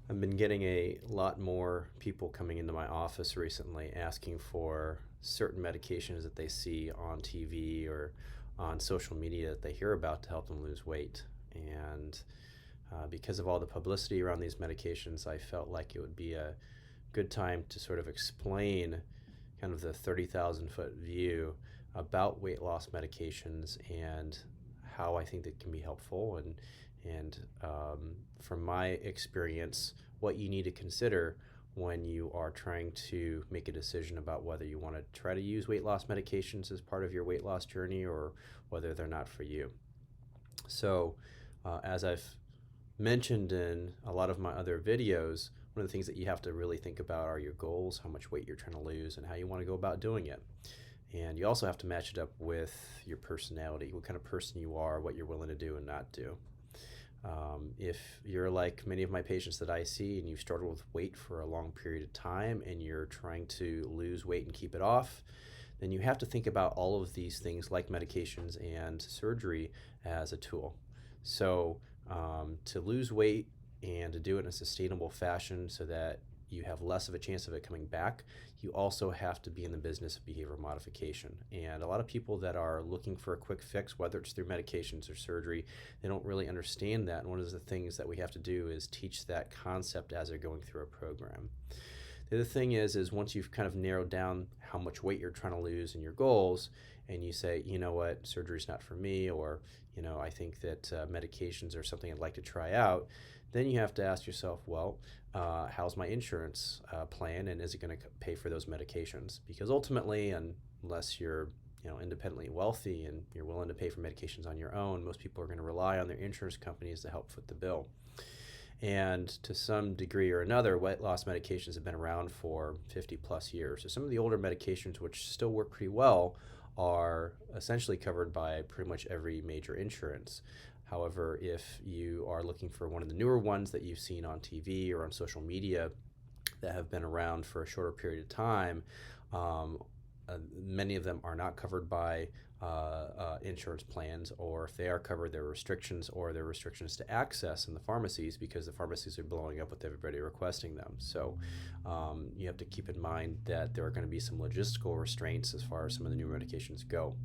I've been getting a lot more people coming into my office recently asking for certain medications that they see on TV or on social media that they hear about to help them lose weight. And because of all the publicity around these medications, I felt like it would be a good time to sort of explain kind of the 30,000-foot view about weight loss medications and how I think that can be helpful, and from my experience, what you need to consider when you are trying to make a decision about whether you want to try to use weight loss medications as part of your weight loss journey or whether they're not for you. So, as I've mentioned in a lot of my other videos, one of the things that you have to really think about are your goals, how much weight you're trying to lose, and how you want to go about doing it. And you also have to match it up with your personality, what kind of person you are, what you're willing to do and not do. If you're like many of my patients that I see and you've struggled with weight for a long period of time and you're trying to lose weight and keep it off, then you have to think about all of these things like medications and surgery as a tool. So to lose weight and to do it in a sustainable fashion so that you have less of a chance of it coming back, you also have to be in the business of behavior modification. And a lot of people that are looking for a quick fix, whether it's through medications or surgery, they don't really understand that. And one of the things that we have to do is teach that concept as they're going through a program. The other thing is once you've kind of narrowed down how much weight you're trying to lose and your goals, and you say, you know what, surgery's not for me, or, I think that medications are something I'd like to try out, then you have to ask yourself, well, how's my insurance plan, and is it going to pay for those medications? Because ultimately, unless you're independently wealthy and you're willing to pay for medications on your own, most people are going to rely on their insurance companies to help foot the bill. And to some degree or another, weight loss medications have been around for 50 plus years. So some of the older medications, which still work pretty well, are essentially covered by pretty much every major insurance. However, if you are looking for one of the newer ones that you've seen on TV or on social media that have been around for a shorter period of time, many of them are not covered by insurance plans, or if they are covered, there are restrictions, or there are restrictions to access in the pharmacies because the pharmacies are blowing up with everybody requesting them. So you have to keep in mind that there are going to be some logistical restraints as far as some of the new medications go.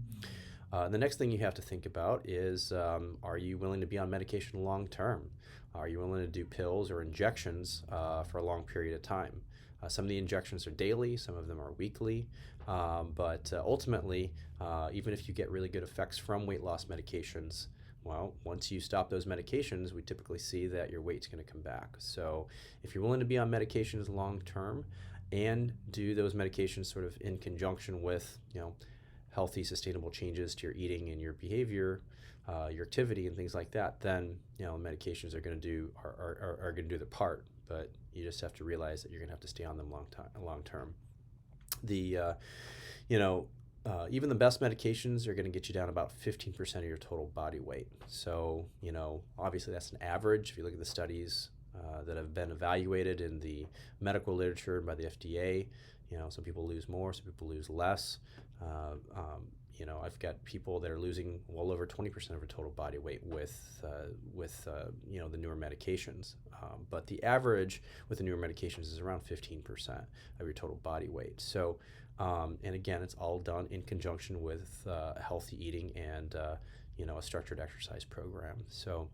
The next thing you have to think about is, are you willing to be on medication long term? Are you willing to do pills or injections for a long period of time? Some of the injections are daily, some of them are weekly, but ultimately, even if you get really good effects from weight loss medications, well, once you stop those medications, we typically see that your weight's going to come back. So if you're willing to be on medications long term and do those medications sort of in conjunction with, healthy, sustainable changes to your eating and your behavior, your activity, and things like that, then medications are going to do their part. But you just have to realize that you're going to have to stay on them long term. Even the best medications are going to get you down about 15% of your total body weight. So obviously that's an average. If you look at the studies that have been evaluated in the medical literature by the FDA, some people lose more, some people lose less. I've got people that are losing well over 20% of their total body weight with the newer medications. But the average with the newer medications is around 15% of your total body weight. So, and again, it's all done in conjunction with healthy eating and a structured exercise program. So,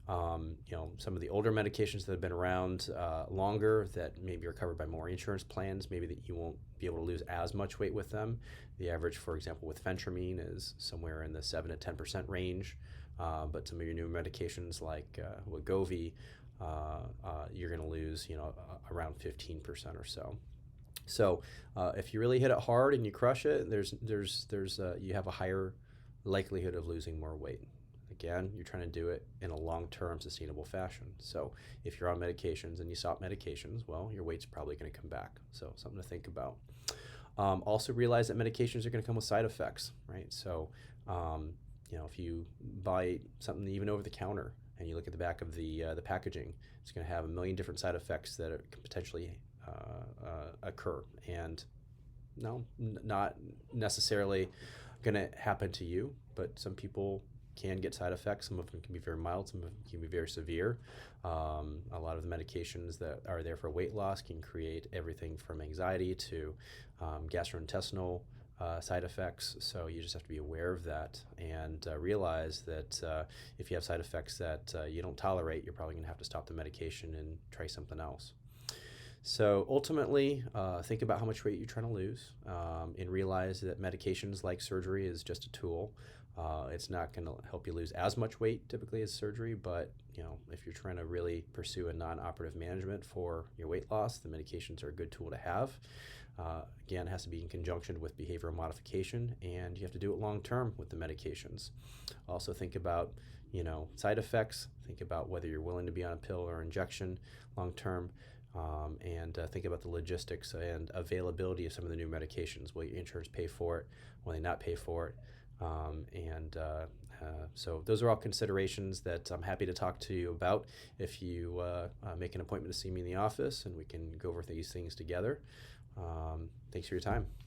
some of the older medications that have been around longer that maybe are covered by more insurance plans, maybe that you won't be able to lose as much weight with them. The average, for example, with phentermine is somewhere in the 7 to 10% range. But some of your newer medications like Wegovy, you're going to lose, around 15% or so. So if you really hit it hard and you crush it, you have a higher likelihood of losing more weight. Again, you're trying to do it in a long-term sustainable fashion. So if you're on medications and you stop medications, well, your weight's probably going to come back. So something to think about. Also realize that medications are going to come with side effects, right? So, if you buy something even over the counter and you look at the back of the packaging, it's going to have a million different side effects that can potentially occur. And no, not necessarily going to happen to you, but some people can get side effects. Some of them can be very mild, some of them can be very severe. A lot of the medications that are there for weight loss can create everything from anxiety to gastrointestinal side effects, so you just have to be aware of that and realize that if you have side effects that you don't tolerate, you're probably going to have to stop the medication and try something else. So ultimately, think about how much weight you're trying to lose, and realize that medications like surgery is just a tool. It's not going to help you lose as much weight typically as surgery, but if you're trying to really pursue a non-operative management for your weight loss, the medications are a good tool to have. Again, it has to be in conjunction with behavioral modification, and you have to do it long term with the medications. Also think about side effects. Think about whether you're willing to be on a pill or injection long term. And think about the logistics and availability of some of the new medications. Will your insurance pay for it? Will they not pay for it? So those are all considerations that I'm happy to talk to you about if you make an appointment to see me in the office, and we can go over these things together. Thanks for your time.